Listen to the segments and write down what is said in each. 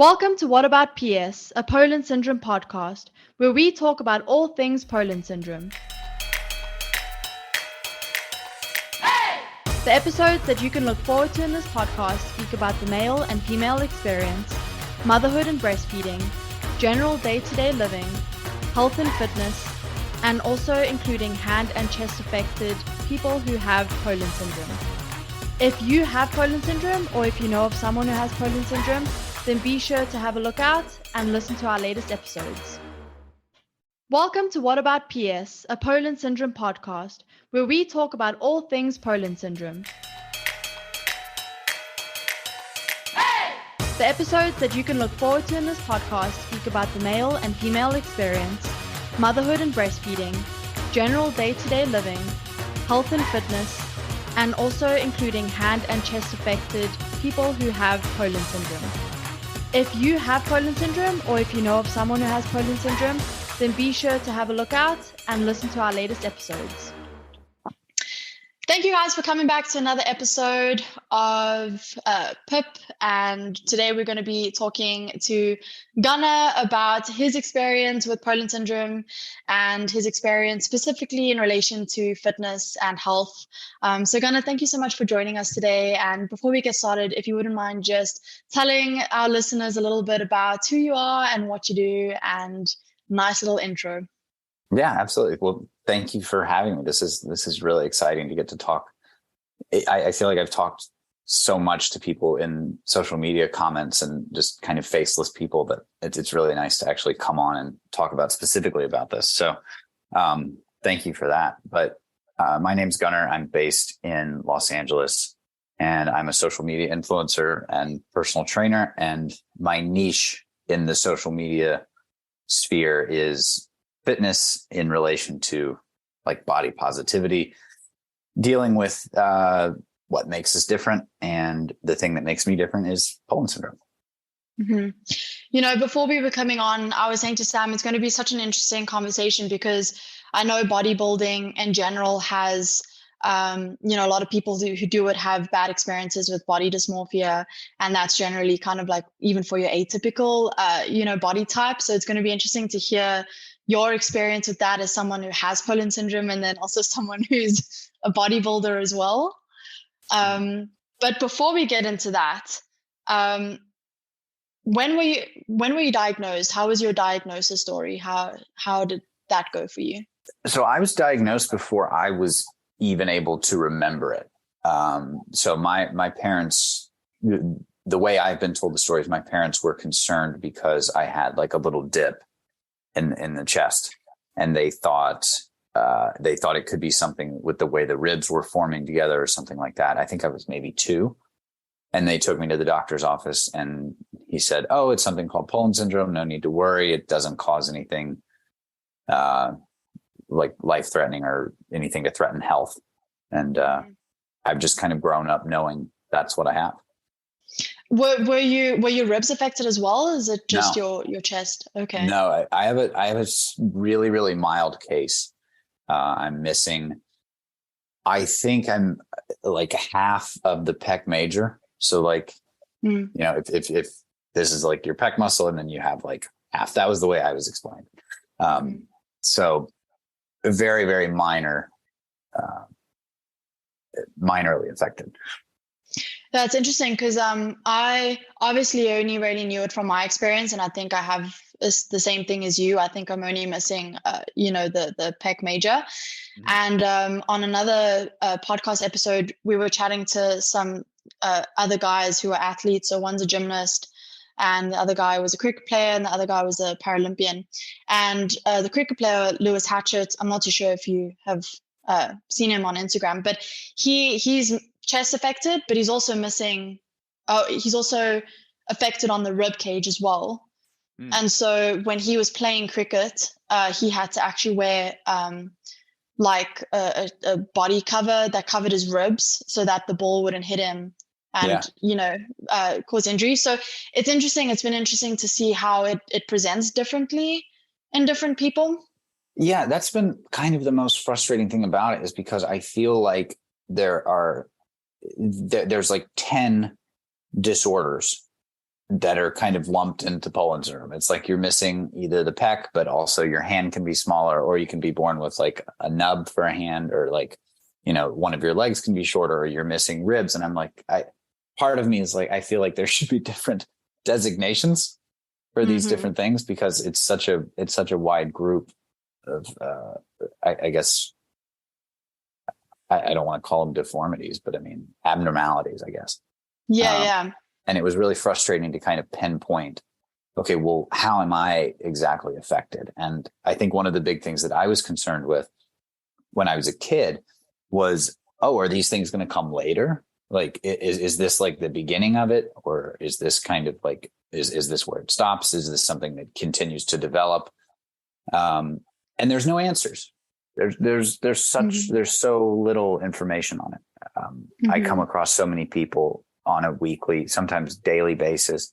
Welcome to What About PS, a Poland Syndrome podcast, where we talk about all things Poland Syndrome. The episodes that you can look forward to in this podcast speak about the male and female experience, motherhood and breastfeeding, general day-to-day living, health and fitness, and also including hand and chest affected people who have Poland Syndrome. If you have Poland Syndrome, or if you know of someone who has Poland Syndrome, then be sure to have a look out and listen to our latest episodes. Welcome to What About PS, a Poland Syndrome podcast, where we talk about all things Poland Syndrome. The episodes that you can look forward to in this podcast speak about the male and female experience, motherhood and breastfeeding, general day-to-day living, health and fitness, and also including hand and chest affected people who have Poland Syndrome. If you have Poland Syndrome, or if you know of someone who has Poland Syndrome, then be sure to have a look out and listen to our latest episodes. Thank you guys for coming back to another episode of PIP. And today we're going to be talking to Gunnar about his experience with Poland Syndrome and his experience specifically in relation to fitness and health. So Gunnar, thank you so much for joining us today. And before we get started, if you wouldn't mind just telling our listeners a little bit about who you are and what you do, and nice little intro. Yeah, absolutely. Well, thank you for having me. This is really exciting to get to talk. I feel like I've talked so much to people in social media comments and just kind of faceless people that it's really nice to actually come on and talk specifically about this. So thank you for that. But my name's Gunnar. I'm based in Los Angeles, and I'm a social media influencer and personal trainer. And my niche in the social media sphere is fitness in relation to like body positivity, dealing with what makes us different. And the thing that makes me different is Poland Syndrome. Mm-hmm. You know, before we were coming on, I was saying to Sam, it's going to be such an interesting conversation because I know bodybuilding in general has, a lot of people who do it have bad experiences with body dysmorphia. And that's generally kind of like even for your atypical, body type. So it's going to be interesting to hear your experience with that as someone who has Poland Syndrome, and then also someone who's a bodybuilder as well. But before we get into that, when were you diagnosed? How was your diagnosis story? How did that go for you? So I was diagnosed before I was even able to remember it. So my parents, the way I've been told the story is my parents were concerned because I had like a little dip in the chest, and they thought it could be something with the way the ribs were forming together or something like that. I think I was maybe 2, and they took me to the doctor's office, and he said, "Oh, it's something called Poland Syndrome. No need to worry. It doesn't cause anything like life-threatening or anything to threaten health." And I've just kind of grown up knowing that's what I have. Were your ribs affected as well? Is it just your chest? Okay. No, I have a really, really mild case. I'm missing, I think I'm like half of the pec major. So like, if this is like your pec muscle and then you have like half, that was the way I was explained. So very, very minor, minorly affected. That's interesting because I obviously only really knew it from my experience, and I think I have the same thing as you. I think I'm only missing, the pec major. Mm-hmm. And on another podcast episode, we were chatting to some other guys who are athletes. So one's a gymnast, and the other guy was a cricket player, and the other guy was a Paralympian. And the cricket player, Lewis Hatchett, I'm not too sure if you have seen him on Instagram, but he's chest affected, but he's also he's also affected on the rib cage as well. And so when he was playing cricket, he had to actually wear like a body cover that covered his ribs so that the ball wouldn't hit him and cause injury. So it's interesting. It's been interesting to see how it presents differently in different people. Yeah, that's been kind of the most frustrating thing about it, is because I feel like there's like 10 disorders that are kind of lumped into Poland syndrome. It's like you're missing either the pec, but also your hand can be smaller, or you can be born with like a nub for a hand, or like, one of your legs can be shorter, or you're missing ribs. And I'm like, part of me is like, I feel like there should be different designations for these different things, because it's such a wide group of, I guess, I don't want to call them deformities, but I mean, abnormalities, I guess. Yeah. And it was really frustrating to kind of pinpoint, okay, well, how am I exactly affected? And I think one of the big things that I was concerned with when I was a kid was, are these things going to come later? Like, is this like the beginning of it? Or is this kind of like, is this where it stops? Is this something that continues to develop? And there's no answers. There's so little information on it. I come across so many people on a weekly, sometimes daily basis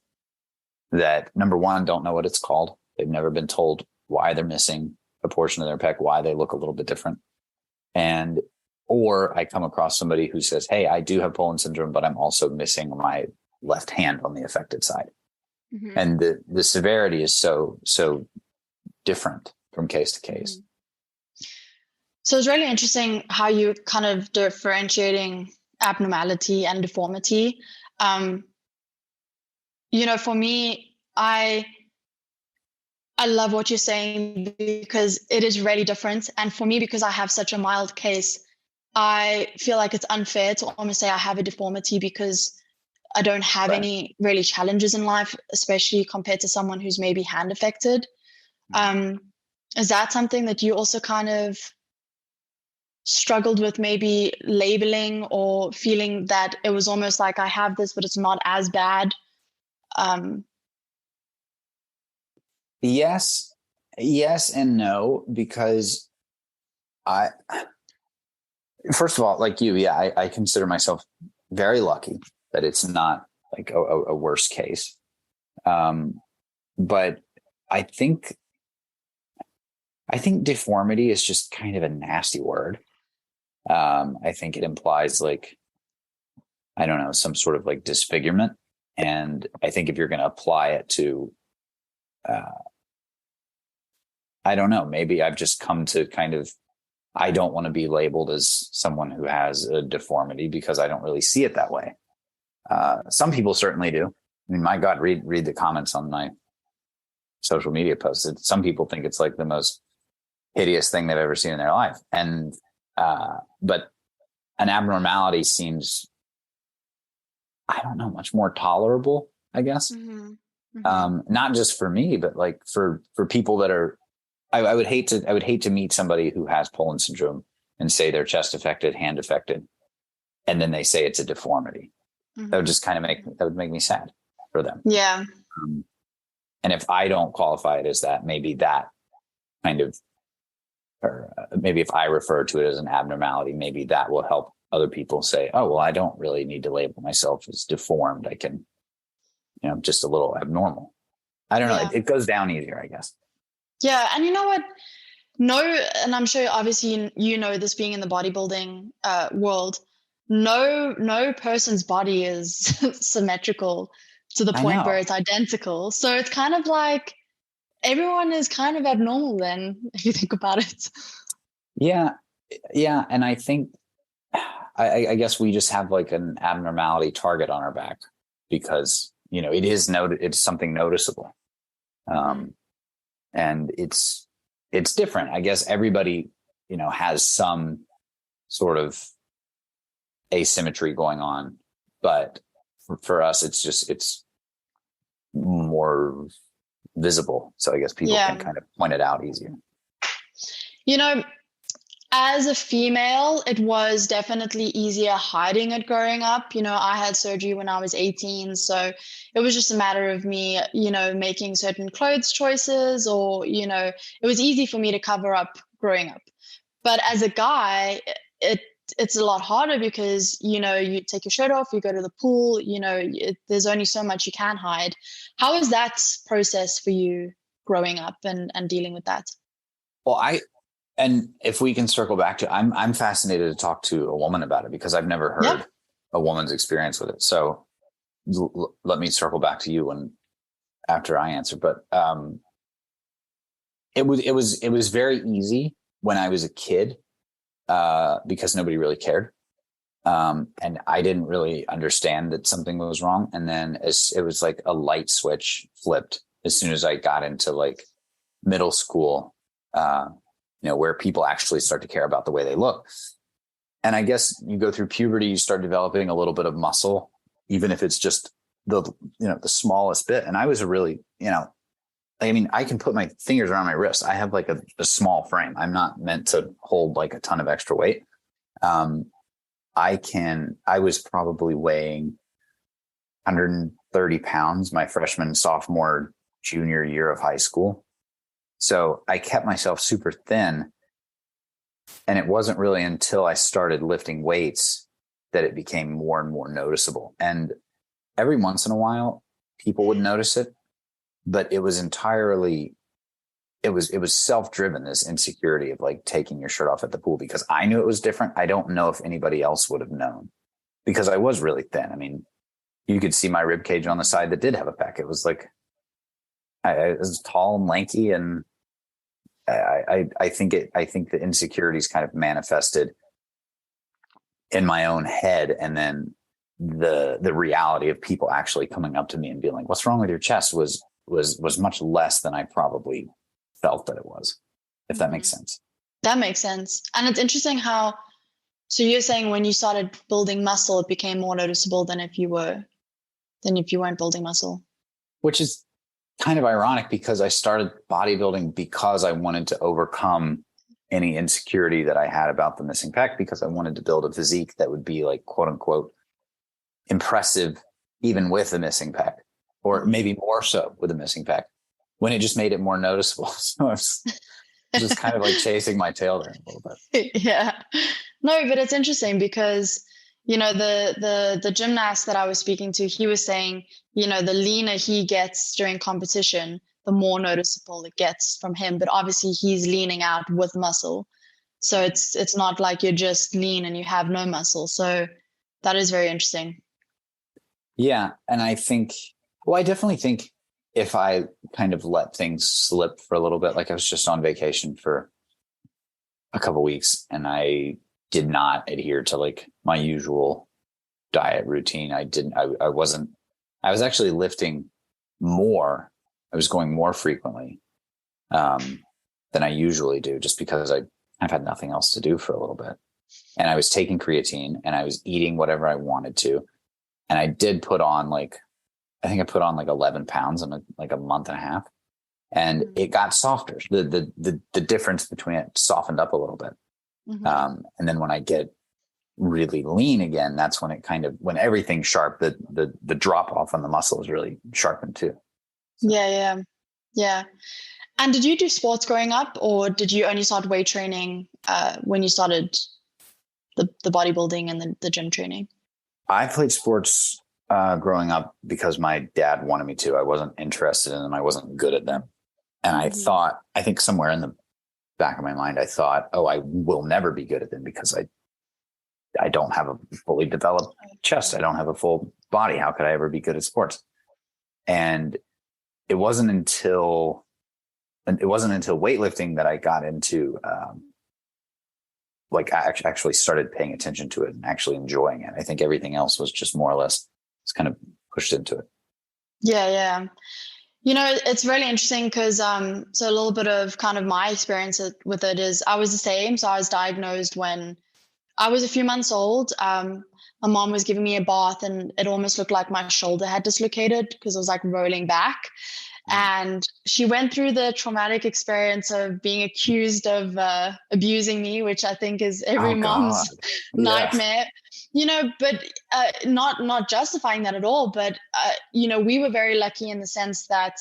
that, number one, don't know what it's called. They've never been told why they're missing a portion of their pec, why they look a little bit different. Or I come across somebody who says, hey, I do have Poland syndrome, but I'm also missing my left hand on the affected side. And the severity is so different from case to case. So it's really interesting how you kind of differentiating abnormality and deformity. For me, I love what you're saying, because it is really different. And for me, because I have such a mild case, I feel like it's unfair to almost say I have a deformity, because I don't have any really challenges in life, especially compared to someone who's maybe hand affected. Is that something that you also kind of struggled with, maybe labeling or feeling that it was almost like I have this, but it's not as bad? Yes and no, because first of all, like you, I consider myself very lucky that it's not like a worse case. But I think deformity is just kind of a nasty word. I think it implies, like, I don't know, some sort of like disfigurement. And I think if you're going to apply it to, I don't know, maybe I've just come to kind of, I don't want to be labeled as someone who has a deformity, because I don't really see it that way. Some people certainly do. I mean, my God, read the comments on my social media posts. Some people think it's like the most hideous thing they've ever seen in their life. And, but an abnormality seems, I don't know, much more tolerable, I guess. Not just for me, but like for people that are, I would hate to meet somebody who has Poland syndrome and say they're chest affected, hand affected, and then they say it's a deformity. That would just kind of make me sad for them. Yeah. And if I don't qualify it as that, maybe that kind of, or maybe if I refer to it as an abnormality, maybe that will help other people say, oh, well, I don't really need to label myself as deformed. I can, just a little abnormal. I don't know. It goes down easier, I guess. Yeah. And you know what? No, and I'm sure obviously you know this, being in the bodybuilding world, no person's body is symmetrical to the point where it's identical. So it's kind of like everyone is kind of abnormal then, if you think about it. Yeah. And I think, I guess we just have like an abnormality target on our back, because, it's something noticeable. And it's different. I guess everybody, has some sort of asymmetry going on, but for us, it's more visible. So I guess people can kind of point it out easier. As a female, it was definitely easier hiding it growing up. I had surgery when I was 18. So it was just a matter of me, making certain clothes choices, or, it was easy for me to cover up growing up. But as a guy, it's a lot harder, because, you take your shirt off, you go to the pool, there's only so much you can hide. How is that process for you growing up and dealing with that? Well, and if we can circle back to, I'm fascinated to talk to a woman about it, because I've never heard a woman's experience with it. So let me circle back to you after I answer. But it was very easy when I was a kid because nobody really cared. And I didn't really understand that something was wrong. And then it was like a light switch flipped as soon as I got into like middle school, where people actually start to care about the way they look. And I guess you go through puberty, you start developing a little bit of muscle, even if it's just the smallest bit. And I was I can put my fingers around my wrist. I have like a small frame. I'm not meant to hold like a ton of extra weight. I was probably weighing 130 pounds my freshman, sophomore, junior year of high school. So I kept myself super thin. And it wasn't really until I started lifting weights that it became more and more noticeable. And every once in a while, people would notice it, but it was entirely, it was self-driven, this insecurity of like taking your shirt off at the pool, because I knew it was different. I don't know if anybody else would have known, because I was really thin. I mean, you could see my rib cage on the side that did have a pec. It was like, I was tall and lanky, and I think the insecurities kind of manifested in my own head, and then the reality of people actually coming up to me and being like, "What's wrong with your chest?" was much less than I probably felt that it was, if that makes sense. That makes sense. And it's interesting how, so you're saying when you started building muscle, it became more noticeable than if you weren't building muscle. Which is kind of ironic, because I started bodybuilding because I wanted to overcome any insecurity that I had about the missing pec, because I wanted to build a physique that would be like, quote unquote, impressive, even with a missing pec, or maybe more so with a missing pec, when it just made it more noticeable. So it's just kind of like chasing my tail there a little bit. Yeah, no, but it's interesting because, the gymnast that I was speaking to, he was saying, the leaner he gets during competition, the more noticeable it gets from him. But obviously he's leaning out with muscle. So it's not like you're just lean and you have no muscle. So that is very interesting. Yeah. And I definitely think if I kind of let things slip for a little bit, like I was just on vacation for a couple of weeks and I did not adhere to like my usual diet routine. I was actually lifting more. I was going more frequently than I usually do, just because I've had nothing else to do for a little bit. And I was taking creatine and I was eating whatever I wanted to. And I did put on like 11 pounds in like a month and a half, and it got softer. The difference between it softened up a little bit. Mm-hmm. And then when I get really lean again, that's when when everything's sharp, the drop off on the muscle is really sharpened too. So. Yeah. And did you do sports growing up, or did you only start weight training when you started the bodybuilding and the gym training? I played sports growing up because my dad wanted me to. I wasn't interested in them. I wasn't good at them. And I think somewhere in the back of my mind, I thought, oh, I will never be good at them because I don't have a fully developed chest. I don't have a full body. How could I ever be good at sports? And it wasn't until weightlifting that I got into, I actually started paying attention to it and actually enjoying it. I think everything else was just more or less just kind of pushed into it. Yeah. It's really interesting because so a little bit of kind of my experience with it is I was the same. So I was diagnosed when I was a few months old. My mom was giving me a bath and it almost looked like my shoulder had dislocated because it was like rolling back. And she went through the traumatic experience of being accused of abusing me, which I think is every mom's nightmare. But not justifying that at all. But, we were very lucky in the sense that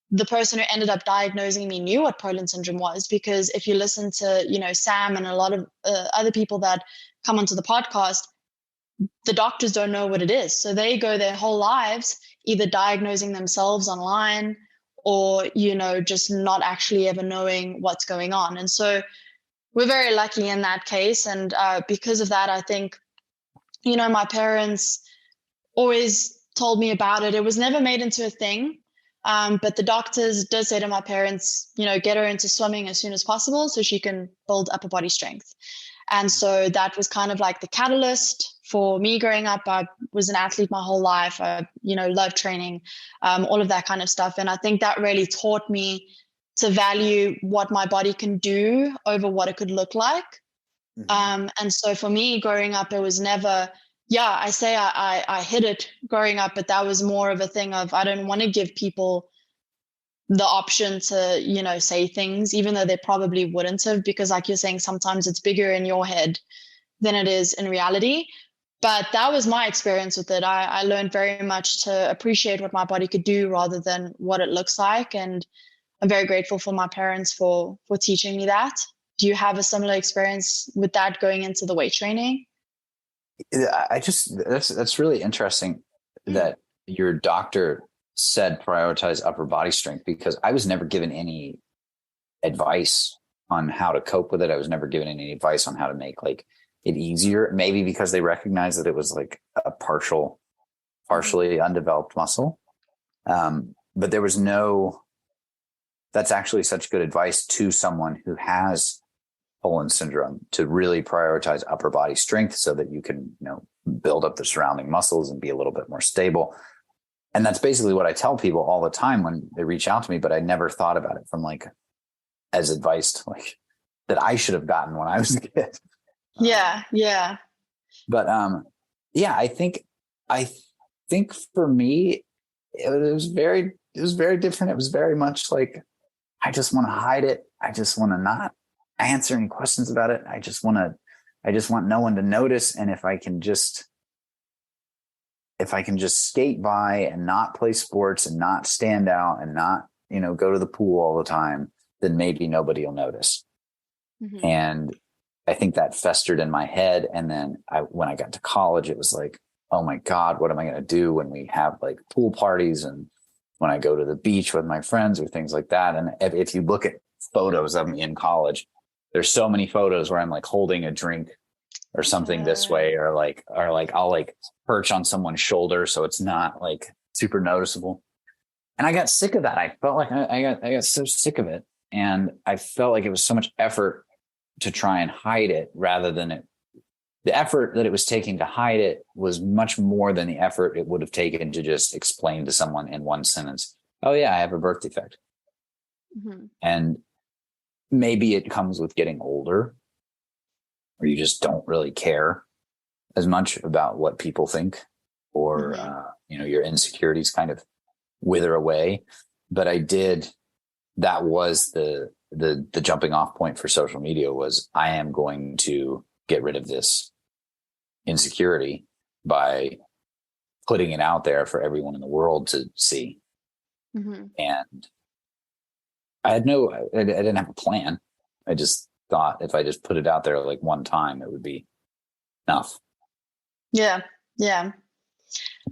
the person who ended up diagnosing me knew what Poland syndrome was, because if you listen to, Sam and a lot of other people that come onto the podcast, the doctors don't know what it is. So they go their whole lives either diagnosing themselves online or, just not actually ever knowing what's going on. And so we're very lucky in that case. And because of that, I think, my parents always told me about it. It was never made into a thing. But the doctors did say to my parents, get her into swimming as soon as possible so she can build upper body strength. And so that was kind of like the catalyst for me growing up. I was an athlete my whole life. I, loved training, all of that kind of stuff. And I think that really taught me to value what my body can do over what it could look like. And so for me growing up, it was never, I say I hid it growing up, but that was more of a thing of, I don't want to give people the option to, say things, even though they probably wouldn't have, because like you're saying, sometimes it's bigger in your head than it is in reality. But that was my experience with it. I learned very much to appreciate what my body could do rather than what it looks like. And I'm very grateful for my parents for teaching me that. Do you have a similar experience with that going into the weight training? That's really interesting that your doctor said prioritize upper body strength, because I was never given any advice on how to cope with it. I was never given any advice on how to make like it easier, maybe because they recognized that it was like a partially undeveloped muscle. But there was that's actually such good advice to someone who has Poland syndrome, to really prioritize upper body strength so that you can, build up the surrounding muscles and be a little bit more stable. And that's basically what I tell people all the time when they reach out to me, but I never thought about it from like as advice to like that I should have gotten when I was a kid. Yeah. But I think for me, it was very different. It was very much like, I just want to hide it. I just want to not answer any questions about it. I just want no one to notice. And if I can just skate by and not play sports and not stand out and not, go to the pool all the time, then maybe nobody will notice. Mm-hmm. And I think that festered in my head. And then when I got to college, it was like, oh my God, what am I going to do when we have like pool parties and when I go to the beach with my friends or things like that? And if you look at photos of me in college, there's so many photos where I'm like holding a drink or something this way, or I'll like perch on someone's shoulder so it's not like super noticeable. And I got sick of that. I felt like I got so sick of it, and I felt like it was so much effort to try and hide it rather than the effort that it was taking to hide it was much more than the effort it would have taken to just explain to someone in one sentence, oh yeah, I have a birth defect. Mm-hmm. And maybe it comes with getting older, where you just don't really care as much about what people think, or, mm-hmm. Your insecurities kind of wither away. But that was the jumping off point for social media, was I am going to get rid of this insecurity by putting it out there for everyone in the world to see. Mm-hmm. And I didn't have a plan. I just thought if I just put it out there like one time, it would be enough. Yeah.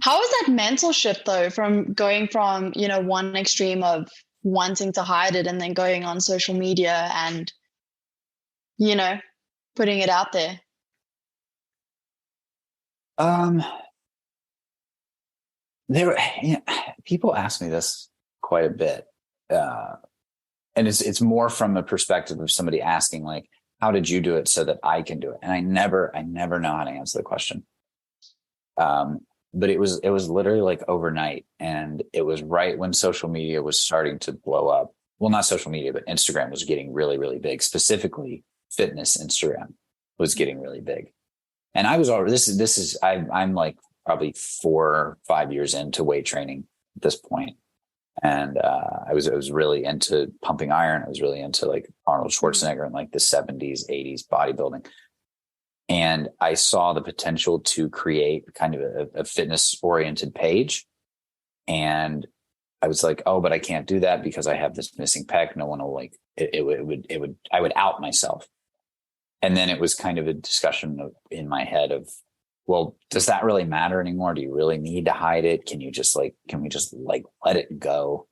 How was that mental shift though, from going from, one extreme of wanting to hide it and then going on social media and, putting it out there? People ask me this quite a bit. And it's more from the perspective of somebody asking like, how did you do it so that I can do it? And I never know how to answer the question. But it was literally like overnight, and it was right when social media was starting to blow up. Well, not social media, but Instagram was getting really, really big. Specifically, fitness Instagram was getting really big. And I was already, I'm like probably 4 or 5 years into weight training at this point. And I was really into pumping iron. I was really into like Arnold Schwarzenegger in like the 70s, 80s bodybuilding. And I saw the potential to create kind of a fitness oriented page. And I was like, oh, but I can't do that because I have this missing pec. No one will like it. I would out myself. And then it was kind of a discussion in my head of, well, does that really matter anymore? Do you really need to hide it? Can we just let it go?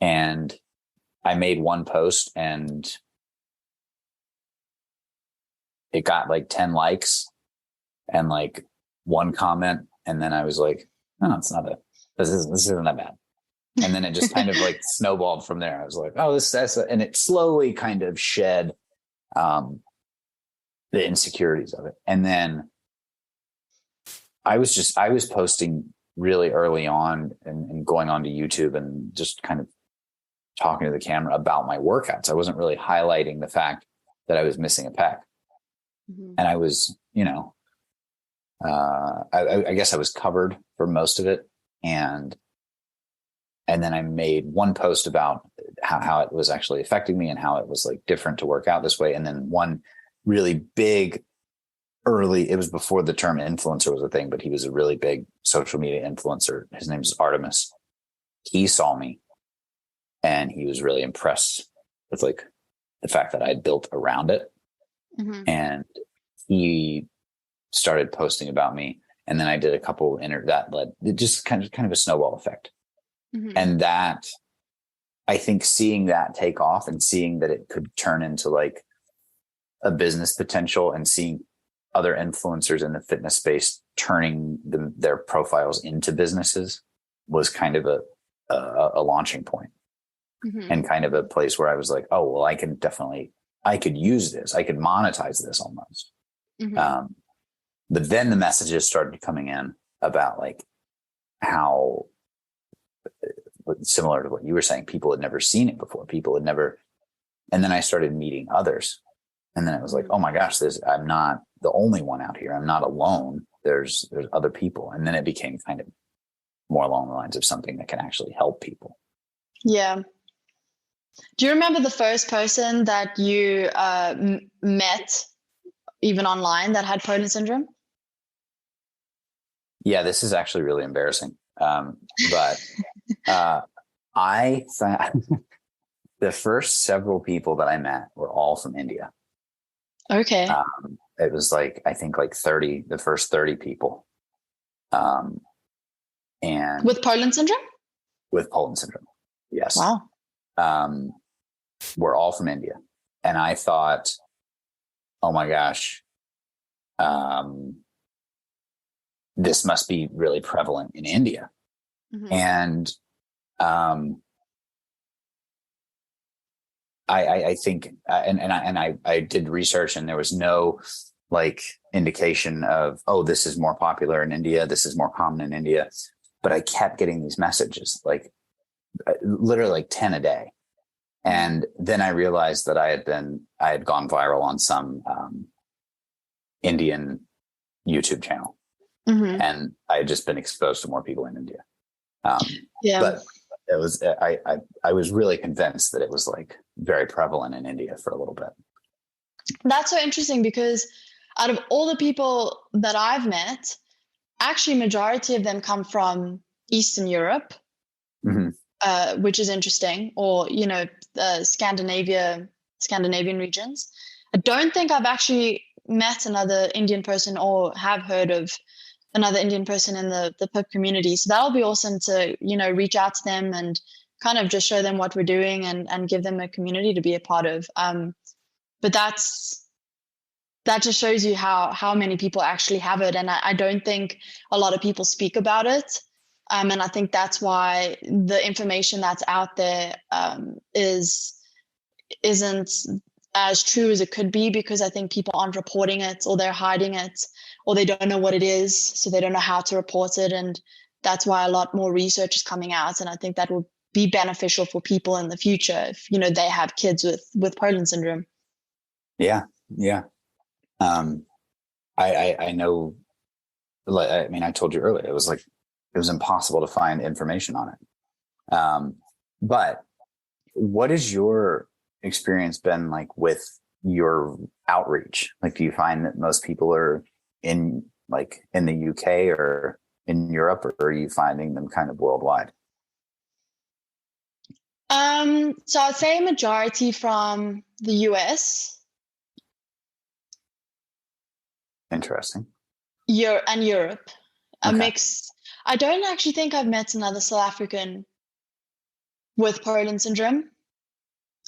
And I made one post and it got like 10 likes and like one comment. And then I was like, no, it's not this isn't that bad. And then it just kind of like snowballed from there. I was like, oh, and it slowly kind of shed the insecurities of it. And then I was posting really early on and going onto YouTube and just kind of talking to the camera about my workouts. I wasn't really highlighting the fact that I was missing a pec. Mm-hmm. And I was, I guess I was covered for most of it. And then I made one post about how it was actually affecting me and how it was like different to work out this way. And then one really big it was before the term influencer was a thing, but he was a really big social media influencer. His name is Artemis. He saw me and he was really impressed with like the fact that I had built around it. Mm-hmm. And he started posting about me. And then I did a couple that led it just kind of a snowball effect. Mm-hmm. And that, I think seeing that take off and seeing that it could turn into like a business potential and seeing other influencers in the fitness space turning their profiles into businesses was kind of a launching point. Mm-hmm. And kind of a place where I was like, oh, well, I could use this. I could monetize this almost. Mm-hmm. But then the messages started coming in about like how, similar to what you were saying, people had never seen it before. And then I started meeting others. And then it was like, oh my gosh, I'm not the only one out here. I'm not alone. There's other people. And then it became kind of more along the lines of something that can actually help people. Yeah. Do you remember the first person that you met, even online, that had Poland syndrome? Yeah, this is actually really embarrassing. But I found the first several people that I met were all from India. Okay. It was like, I think like the first 30 people. And with Poland syndrome? With Poland syndrome. Yes. Wow. We're all from India. And I thought, oh my gosh, this must be really prevalent in India. Mm-hmm. And I think, I did research and there was no like indication of, oh, this is more popular in India. This is more common in India. But I kept getting these messages, like literally like 10 a day. And then I realized that I had gone viral on some Indian YouTube channel. Mm-hmm. And I had just been exposed to more people in India. Yeah. But it was, I was really convinced that it was like very prevalent in India for a little bit. That's so interesting because out of all the people that I've met, actually majority of them come from Eastern Europe, mm-hmm. Which is interesting, or, Scandinavian regions. I don't think I've actually met another Indian person or have heard of another Indian person in the PIP community. So that'll be awesome to, reach out to them and kind of just show them what we're doing and give them a community to be a part of. But that just shows you how many people actually have it. And I don't think a lot of people speak about it. And I think that's why the information that's out there isn't as true as it could be, because I think people aren't reporting it, or they're hiding it, or they don't know what it is, so they don't know how to report it. And that's why a lot more research is coming out. And I think that will be beneficial for people in the future if, they have kids with Poland syndrome. Yeah. Yeah. I know, I told you earlier, it was impossible to find information on it. But what has your experience been like with your outreach? Like, do you find that most people are in the UK or in Europe, or are you finding them kind of worldwide? So I'd say majority from the US. Interesting. And Europe. A Okay. mix. I don't actually think I've met another South African with Poland syndrome.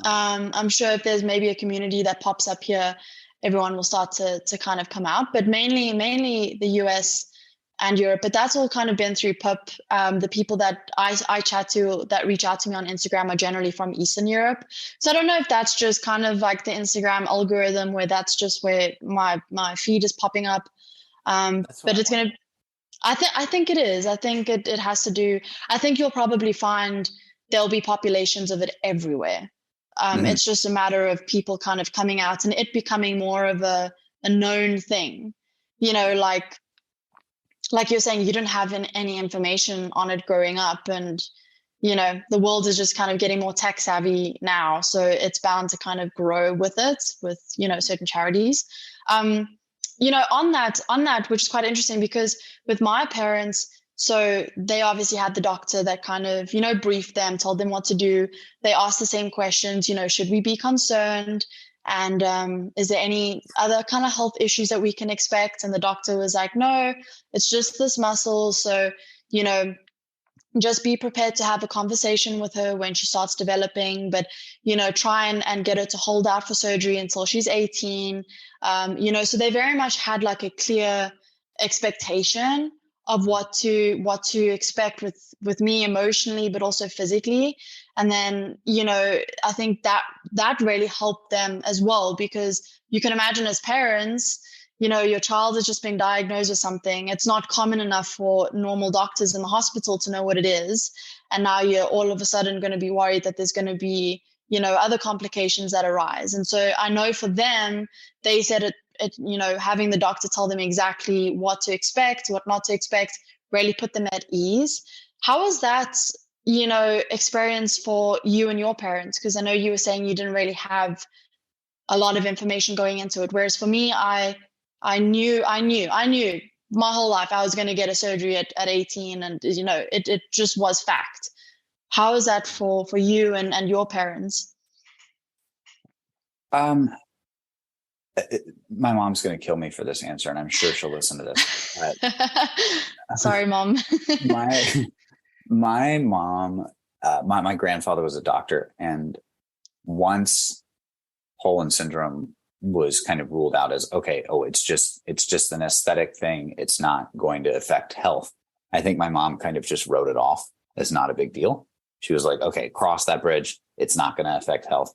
I'm sure if there's maybe a community that pops up here, everyone will start to kind of come out. But mainly the US and Europe, but that's all kind of been through PIP. The people that I chat to that reach out to me on Instagram are generally from Eastern Europe. So I don't know if that's just kind of like the Instagram algorithm where that's just where my feed is popping up. But it's going to, I think it is. I think it has to do, I think you'll probably find there'll be populations of it everywhere. It's just a matter of people kind of coming out and it becoming more of a known thing, like you're saying, you didn't have any information on it growing up, and the world is just kind of getting more tech savvy now, so it's bound to kind of grow with it, with certain charities. On that, which is quite interesting, because with my parents, so they obviously had the doctor that kind of briefed them, told them what to do. They asked the same questions, should we be concerned? And is there any other kind of health issues that we can expect? And the doctor was like, no, it's just this muscle. So, just be prepared to have a conversation with her when she starts developing, but, try and get her to hold out for surgery until she's 18. So they very much had like a clear expectation of what to expect with me emotionally, but also physically. And then, I think that really helped them as well, because you can imagine as parents, your child has just been diagnosed with something. It's not common enough for normal doctors in the hospital to know what it is. And now you're all of a sudden going to be worried that there's going to be, other complications that arise. And so I know for them, they said it, having the doctor tell them exactly what to expect, what not to expect, really put them at ease. How was that, experience for you and your parents? Because I know you were saying you didn't really have a lot of information going into it. Whereas for me, I knew my whole life I was going to get a surgery at 18, and, it just was fact. How is that for you and your parents? My mom's going to kill me for this answer, and I'm sure she'll listen to this. Sorry, Mom. my mom, my grandfather was a doctor, and once Poland syndrome was kind of ruled out as, okay, it's just an aesthetic thing, it's not going to affect health, I think my mom kind of just wrote it off as not a big deal. She was like, okay, cross that bridge, it's not going to affect health.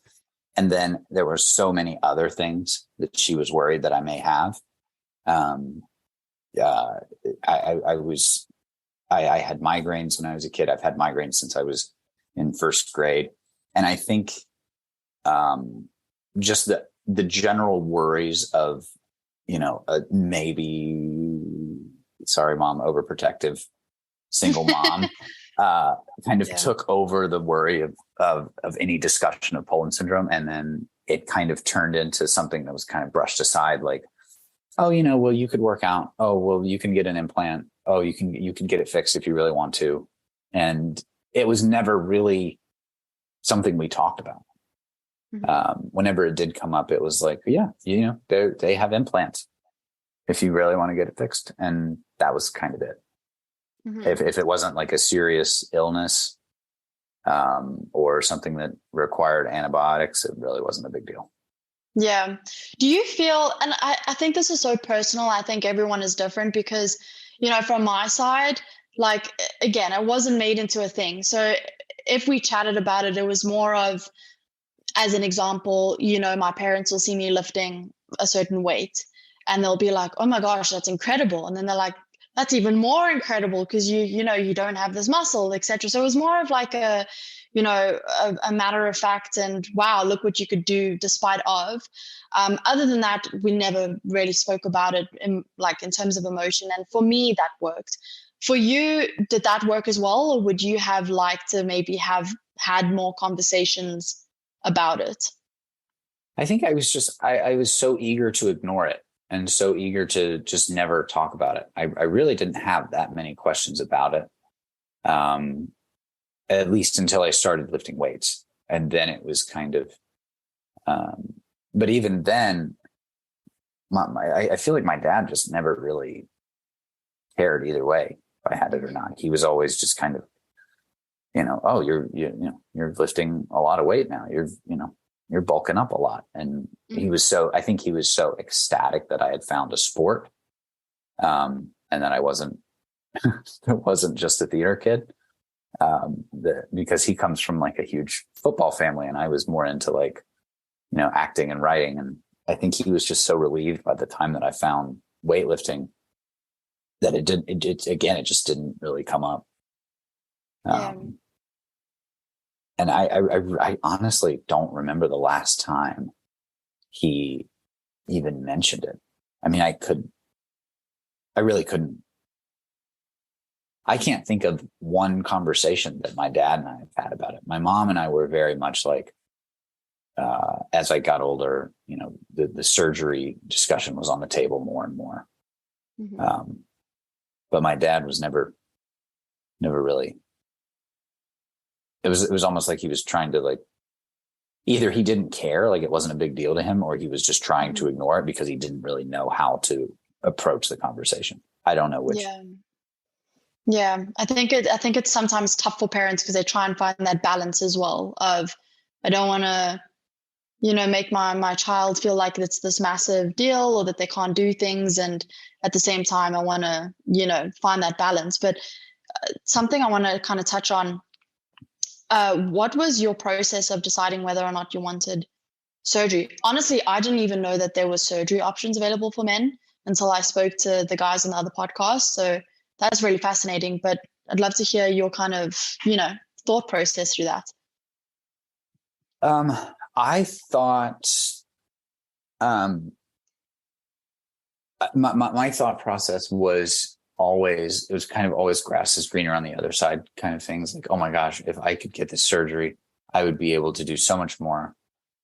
And then there were so many other things that she was worried that I may have. I had migraines when I was a kid. I've had migraines since I was in first grade. And I think just the general worries of, maybe, sorry, Mom, overprotective single mom, kind of took over the worry of any discussion of Poland syndrome. And then it kind of turned into something that was kind of brushed aside, like, oh, well, you could work out. Oh, well, you can get an implant. Oh, you can get it fixed if you really want to. And it was never really something we talked about. Mm-hmm. Whenever it did come up, it was like, yeah, they have implants if you really want to get it fixed. And that was kind of it. Mm-hmm. If it wasn't like a serious illness, or something that required antibiotics, it really wasn't a big deal. Yeah. Do you feel, and I think this is so personal, I think everyone is different, because, from my side, like, again, it wasn't made into a thing. So if we chatted about it, it was more of, as an example, my parents will see me lifting a certain weight and they'll be like, oh my gosh, that's incredible. And then they're like, that's even more incredible because you don't have this muscle, etc. So it was more of like a matter of fact and wow, look what you could do despite of. Other than that, we never really spoke about it in terms of emotion. And for me, that worked. For you, did that work as well? Or would you have liked to maybe have had more conversations about it? I think I was so eager to ignore it. And so eager to just never talk about it. I really didn't have that many questions about it, at least until I started lifting weights. And then it was kind of, but even then, I feel like my dad just never really cared either way if I had it or not. He was always just kind of, oh, you're lifting a lot of weight now. You're bulking up a lot. And I think he was so ecstatic that I had found a sport, and that I wasn't that wasn't just a theater kid. Because he comes from like a huge football family, and I was more into like, acting and writing. And I think he was just so relieved by the time that I found weightlifting that it just didn't really come up. And I honestly don't remember the last time he even mentioned it. I mean, I really couldn't. I can't think of one conversation that my dad and I have had about it. My mom and I were very much like, as I got older, the surgery discussion was on the table more and more. Mm-hmm. But my dad was never really. It was almost like he was trying to like, either he didn't care, like it wasn't a big deal to him, or he was just trying to ignore it because he didn't really know how to approach the conversation. I don't know which. Yeah. I think it's sometimes tough for parents because they try and find that balance as well of, I don't want to, make my child feel like it's this massive deal or that they can't do things. And at the same time, I want to, find that balance. But something I want to kind of touch on, what was your process of deciding whether or not you wanted surgery? Honestly, I didn't even know that there were surgery options available for men until I spoke to the guys on the other podcast. So that's really fascinating, but I'd love to hear your kind of, thought process through that. I thought, my thought process was kind of always grass is greener on the other side kind of things. Like, oh my gosh, if I could get this surgery, I would be able to do so much more.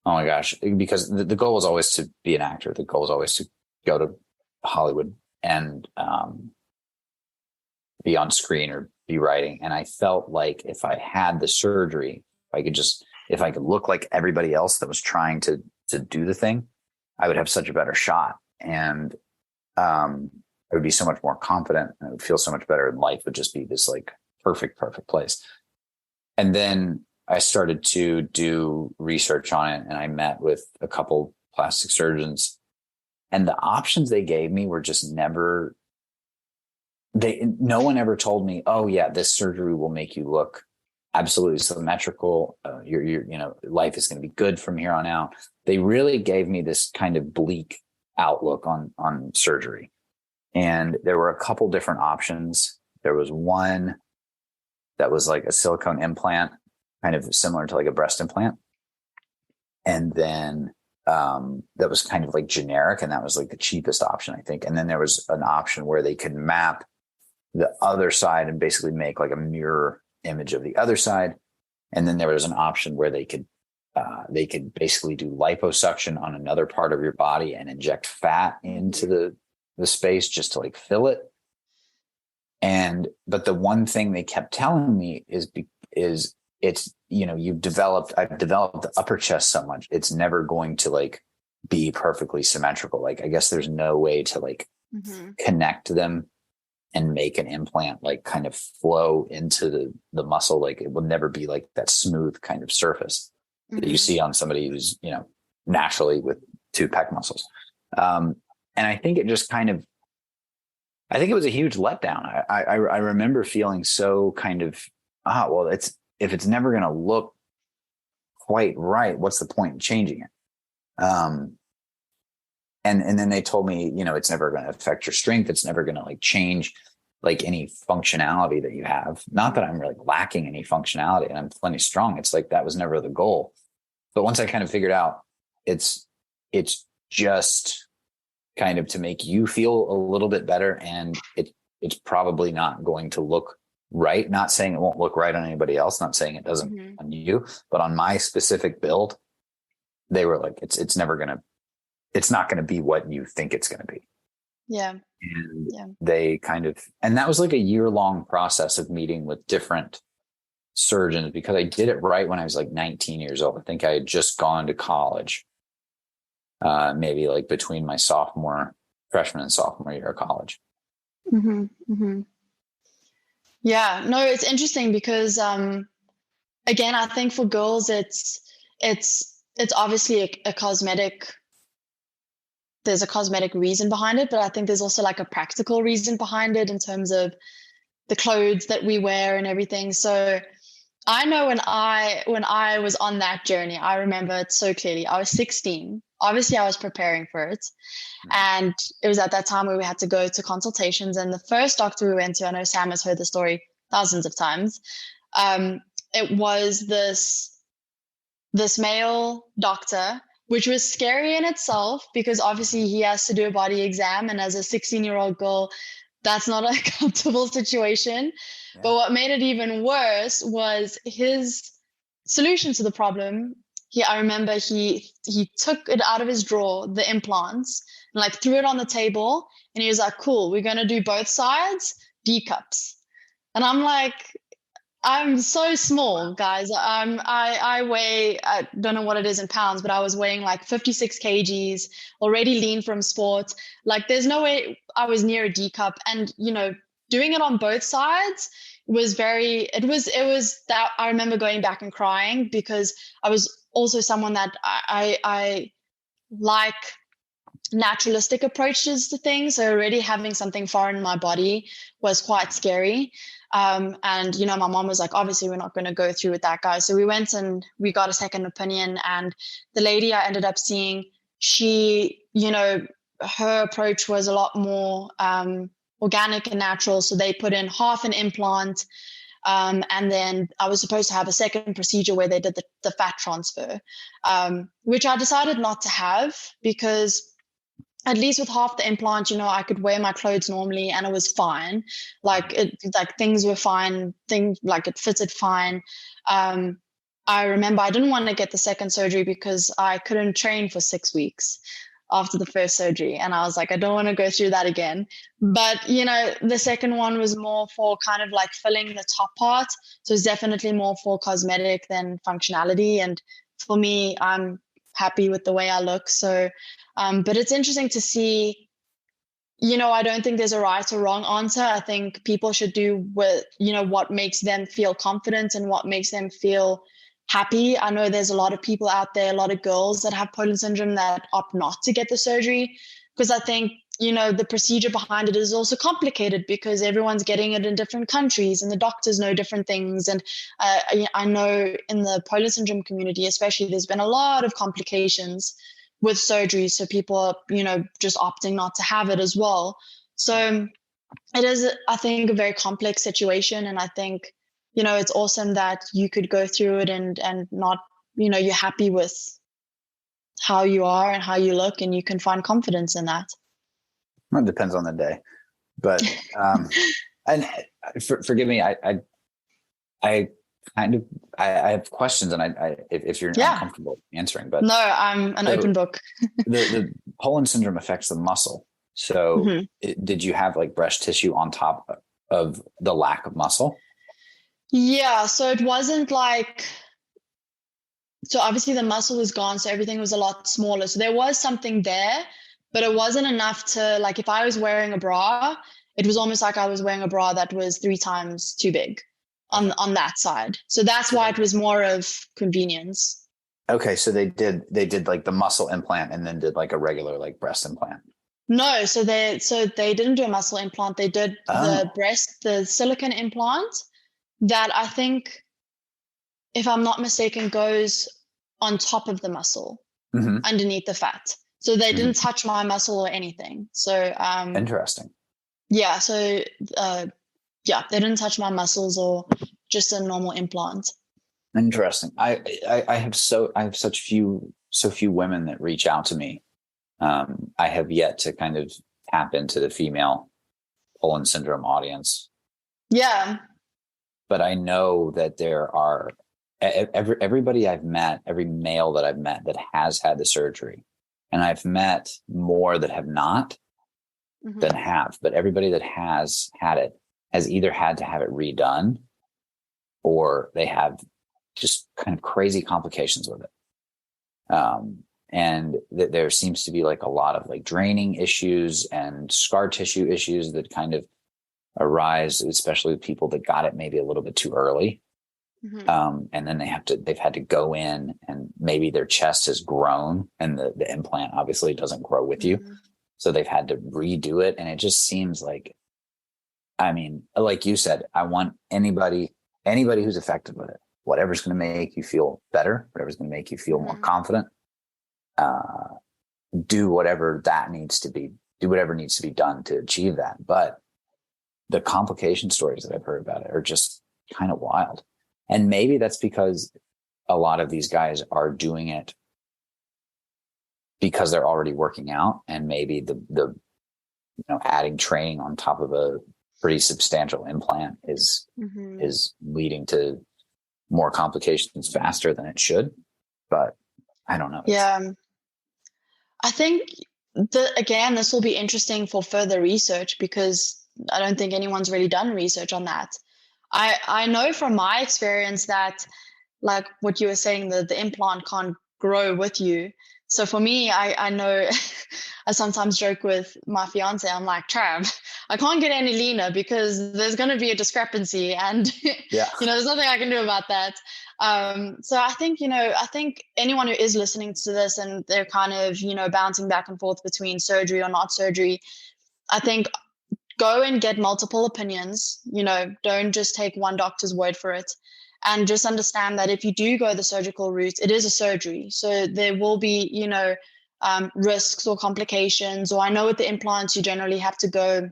Oh my gosh, because the goal was always to be an actor. The goal was always to go to Hollywood and, be on screen or be writing. And I felt like if I had the surgery, if I could look like everybody else that was trying to do the thing, I would have such a better shot. And I would be so much more confident, and I would feel so much better, and life would just be this like perfect place. And then I started to do research on it, and I met with a couple plastic surgeons, and the options they gave me were just no one ever told me, oh yeah, this surgery will make you look absolutely symmetrical. Your life is going to be good from here on out. They really gave me this kind of bleak outlook on surgery. And there were a couple different options. There was one that was like a silicone implant, kind of similar to like a breast implant. And then that was kind of like generic, and that was like the cheapest option, I think. And then there was an option where they could map the other side and basically make like a mirror image of the other side. And then there was an option where they could basically do liposuction on another part of your body and inject fat into the space just to like fill it. But the one thing they kept telling me is it's, I've developed the upper chest so much, it's never going to like be perfectly symmetrical. Like, I guess there's no way to like connect them and make an implant like kind of flow into the muscle. Like, it will never be like that smooth kind of surface that you see on somebody who's, naturally with two pec muscles. And I think it just I think it was a huge letdown. I remember feeling so kind of, if it's never going to look quite right, what's the point in changing it? And then they told me, it's never going to affect your strength. It's never going to like change like any functionality that you have. Not that I'm really lacking any functionality and I'm plenty strong. It's like, that was never the goal. But once I kind of figured out it's just kind of to make you feel a little bit better. And it's probably not going to look right. Not saying it won't look right on anybody else. Not saying it doesn't on you, but on my specific build, they were like, it's not going to be what you think it's going to be. Yeah. And they and that was like a year-long process of meeting with different surgeons, because I did it right when I was like 19 years old. I think I had just gone to college, maybe like between my freshman and sophomore year of college. Yeah, no, it's interesting because, again, I think for girls, it's obviously a cosmetic. There's a cosmetic reason behind it, but I think there's also like a practical reason behind it in terms of, the clothes that we wear and everything. So I know when I was on that journey, I remember it so clearly. I was 16. Obviously, I was preparing for it. And it was at that time where we had to go to consultations. And the first doctor we went to, I know Sam has heard the story thousands of times. It was this male doctor, which was scary in itself because obviously he has to do a body exam. And as a 16-year-old girl, that's not a comfortable situation. Yeah. But what made it even worse was his solution to the problem. I remember he took it out of his drawer, the implants, and like threw it on the table. And he was like, cool, we're going to do both sides, D cups. And I'm like, I'm so small, guys. I weigh, I don't know what it is in pounds, but I was weighing like 56 kgs, already lean from sport. Like there's no way I was near a D cup. And, doing it on both sides was it was that I remember going back and crying because I was also someone that I like naturalistic approaches to things. So already having something foreign in my body was quite scary. And, my mom was like, obviously, we're not going to go through with that, guys. So we went and we got a second opinion. And the lady I ended up seeing, she, her approach was a lot more organic and natural. So they put in half an implant. And then I was supposed to have a second procedure where they did the fat transfer, which I decided not to have because at least with half the implant, I could wear my clothes normally and it was fine. Like things were fine. It fitted fine. I remember I didn't want to get the second surgery because I couldn't train for 6 weeks after the first surgery. And I was like, I don't want to go through that again. But, the second one was more for kind of like filling the top part. So it's definitely more for cosmetic than functionality. And for me, I'm happy with the way I look. So, but it's interesting to see, I don't think there's a right or wrong answer. I think people should do what makes them feel confident and what makes them feel happy. I know there's a lot of people out there, a lot of girls that have Poland syndrome that opt not to get the surgery because I think, the procedure behind it is also complicated because everyone's getting it in different countries and the doctors know different things. And I know in the Poland syndrome community, especially, there's been a lot of complications with surgery. So people are, just opting not to have it as well. So it is, I think, a very complex situation. And I think, it's awesome that you could go through it and not, you're happy with how you are and how you look and you can find confidence in that. It depends on the day, but, and forgive me, I have questions and if you're uncomfortable answering, but no, I'm an open book. the Poland syndrome affects the muscle. So did you have like breast tissue on top of the lack of muscle? Yeah. So it wasn't so obviously the muscle was gone. So everything was a lot smaller. So there was something there, but it wasn't enough to if I was wearing a bra, it was almost like I was wearing a bra that was 3 times too big on that side. So that's why it was more of convenience. Okay. So they did like the muscle implant and then did like a regular like breast implant. No. So they didn't do a muscle implant. They did the silicone implant that I think, if I'm not mistaken, goes on top of the muscle underneath the fat. So they didn't touch my muscle or anything. So interesting. Yeah. So they didn't touch my muscles or just a normal implant. Interesting. I have such few women that reach out to me. I have yet to kind of tap into the female Poland syndrome audience. Yeah. But I know that there are everybody I've met, every male that I've met that has had the surgery, and I've met more that have not than have, but everybody that has had it has either had to have it redone or they have just kind of crazy complications with it. And there seems to be like a lot of like draining issues and scar tissue issues that kind of arise, especially with people that got it maybe a little bit too early. And then they've had to go in and maybe their chest has grown and the implant obviously doesn't grow with you. So they've had to redo it. And it just seems like, I mean, like you said, I want anybody who's affected with it, whatever's going to make you feel better, whatever's going to make you feel more confident, do whatever needs to be done to achieve that. But the complication stories that I've heard about it are just kind of wild. And maybe that's because a lot of these guys are doing it because they're already working out, and maybe the adding training on top of a pretty substantial implant is leading to more complications faster than it should. But I don't know. Yeah. I think this will be interesting for further research, because I don't think anyone's really done research on that. I know from my experience that, like what you were saying, the implant can't grow with you. So for me, I know I sometimes joke with my fiance, I'm like, Trav, I can't get any leaner because there's going to be a discrepancy, and there's nothing I can do about that. So I think anyone who is listening to this and they're kind of, bouncing back and forth between surgery or not surgery, I think go and get multiple opinions. Don't just take one doctor's word for it. And just understand that if you do go the surgical route, it is a surgery. So there will be, risks or complications. Or I know with the implants, you generally have to go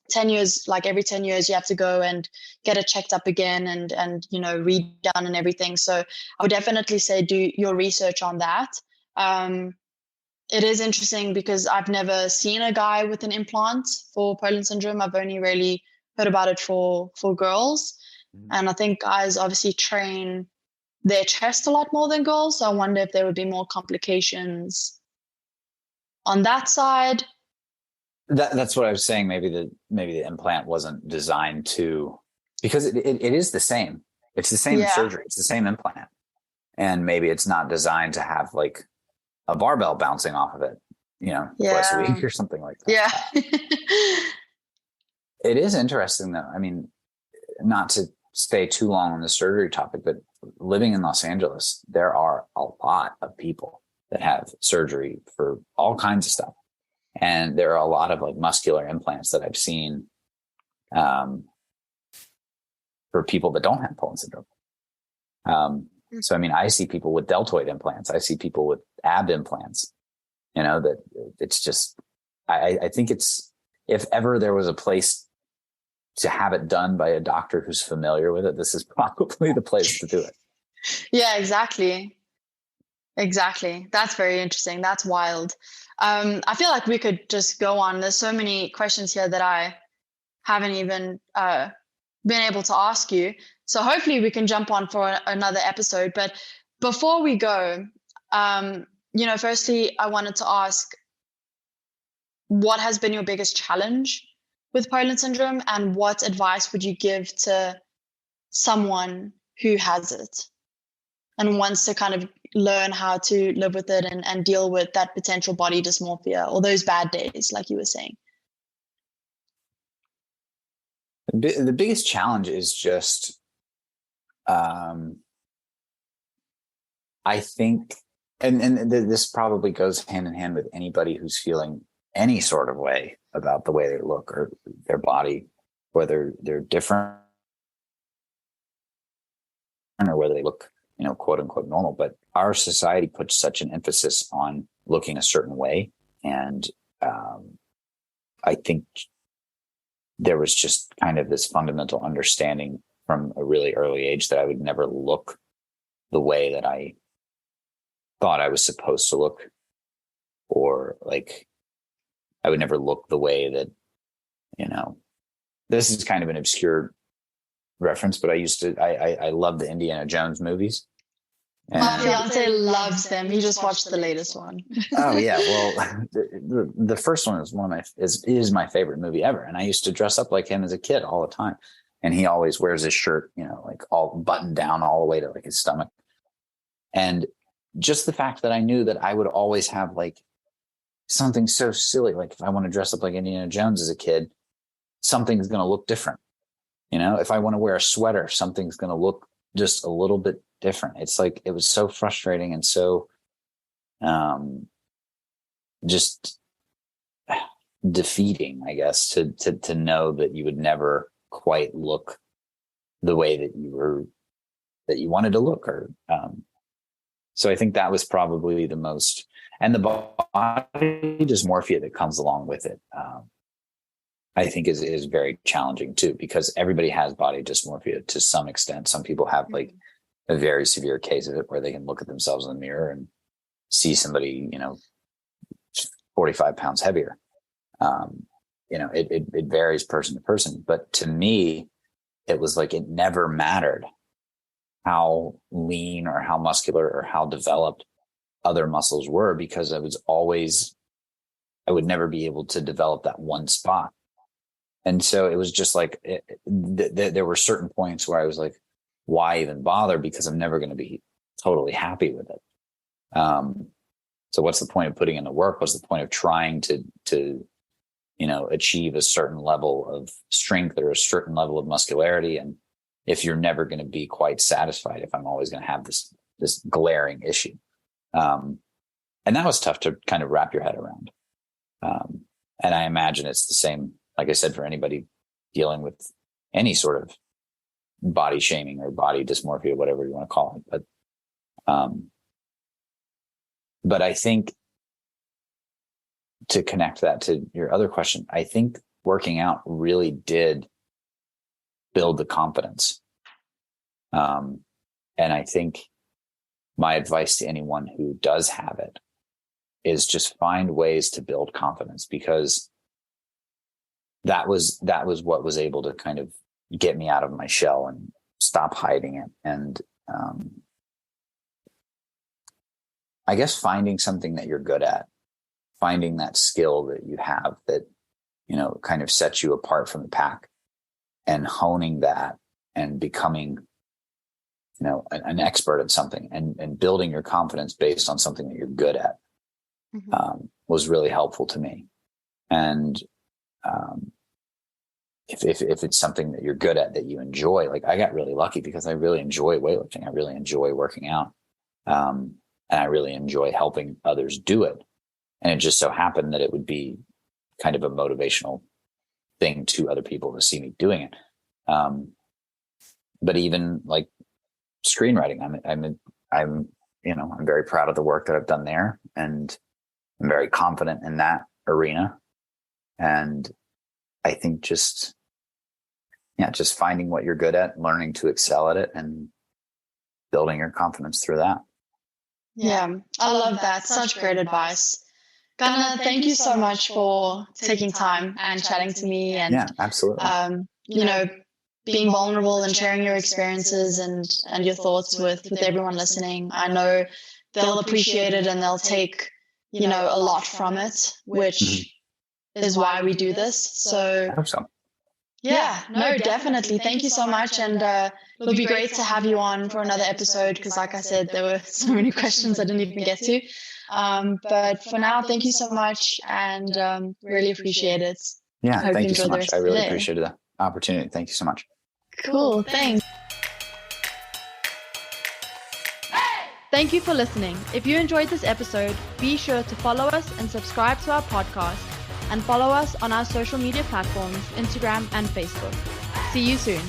10 years, like every 10 years, you have to go and get it checked up again and redone and everything. So I would definitely say do your research on that. It is interesting because I've never seen a guy with an implant for Poland syndrome. I've only really heard about it for girls. And I think guys obviously train their chest a lot more than girls. So I wonder if there would be more complications on that side. That's what I was saying. Maybe the implant wasn't designed to, because it is the same. It's the same surgery. It's the same implant. And maybe it's not designed to have like a barbell bouncing off of it, twice a week or something like that. Yeah. It is interesting though. I mean, not to stay too long on the surgery topic, but living in Los Angeles, there are a lot of people that have surgery for all kinds of stuff. And there are a lot of like muscular implants that I've seen for people that don't have Poland syndrome. So, I mean, I see people with deltoid implants. I see people with ab implants, that it's just, I think it's, if ever there was a place to have it done by a doctor who's familiar with it, this is probably the place to do it. Yeah, exactly. That's very interesting. That's wild. I feel like we could just go on. There's so many questions here that I haven't even been able to ask you. So hopefully we can jump on for another episode. But before we go, firstly, I wanted to ask, what has been your biggest challenge with Poland syndrome, and what advice would you give to someone who has it and wants to kind of learn how to live with it and deal with that potential body dysmorphia or those bad days, like you were saying? The biggest challenge is just, I think, and this probably goes hand in hand with anybody who's feeling any sort of way about the way they look or their body, whether they're different or whether they look, quote unquote normal. But our society puts such an emphasis on looking a certain way. And I think there was just kind of this fundamental understanding from a really early age that I would never look the way that I thought I was supposed to look, or like I would never look the way that, this is kind of an obscure reference, but I love the Indiana Jones movies. And my fiance loves them. He just watched the latest one. Oh yeah. Well, the first one is my favorite movie ever. And I used to dress up like him as a kid all the time. And he always wears his shirt, like all buttoned down all the way to like his stomach. And just the fact that I knew that I would always have like something so silly, like if I want to dress up like Indiana Jones as a kid, something's going to look different. If I want to wear a sweater, something's going to look just a little bit different. It's like, it was so frustrating and so, just defeating, I guess, to know that you would never quite look the way that you wanted to look, or so I think that was probably the most, and the body dysmorphia that comes along with it, I think is very challenging too, because everybody has body dysmorphia to some extent. Some people have like a very severe case of it where they can look at themselves in the mirror and see somebody, 45 pounds heavier. It varies person to person, but to me, it was like, it never mattered how lean or how muscular or how developed other muscles were, because I would never be able to develop that one spot. And so it was just like, there were certain points where I was like, why even bother? Because I'm never going to be totally happy with it. So what's the point of putting in the work? What's the point of trying to achieve a certain level of strength or a certain level of muscularity? And if you're never going to be quite satisfied, if I'm always going to have this glaring issue. And that was tough to kind of wrap your head around. And I imagine it's the same, like I said, for anybody dealing with any sort of body shaming or body dysmorphia, whatever you want to call it. But I think, to connect that to your other question, I think working out really did build the confidence. And I think my advice to anyone who does have it is just find ways to build confidence, because that was what was able to kind of get me out of my shell and stop hiding it. And I guess finding something that you're good at, finding that skill that you have that, kind of sets you apart from the pack, and honing that and becoming, an expert at something, and building your confidence based on something that you're good at, was really helpful to me. And if it's something that you're good at, that you enjoy, like I got really lucky because I really enjoy weightlifting. I really enjoy working out. And I really enjoy helping others do it. And it just so happened that it would be kind of a motivational thing to other people to see me doing it. But even like screenwriting, I'm very proud of the work that I've done there, and I'm very confident in that arena. And I think just finding what you're good at, learning to excel at it, and building your confidence through that. Yeah, I love that. Such great advice. Gunnar, thank you so much for taking time and chatting to me, and absolutely. Being vulnerable and sharing your experiences and your thoughts with everyone listening. I know they'll appreciate it, and they'll take, a lot from it, which is why we do this. So I hope so. Yeah, no, definitely. Thank you so much. And it'll be great to have you on for another episode, because like I said, there were so many questions I didn't even get to. But for now, thank you so much, and really appreciate it. Yeah, thank you so much. I really appreciated the opportunity. Thank you so much. Cool, thanks. Thank you for listening. If you enjoyed this episode, be sure to follow us and subscribe to our podcast, and follow us on our social media platforms, Instagram and Facebook. See you soon.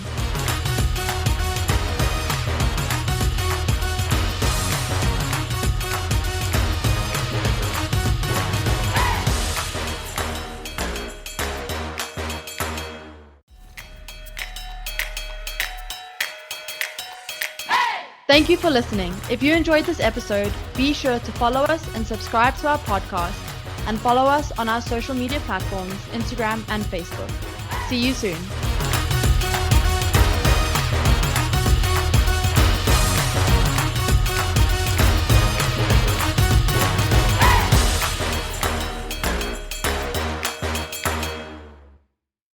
Thank you for listening. If you enjoyed this episode, be sure to follow us and subscribe to our podcast, and follow us on our social media platforms, Instagram and Facebook. See you soon.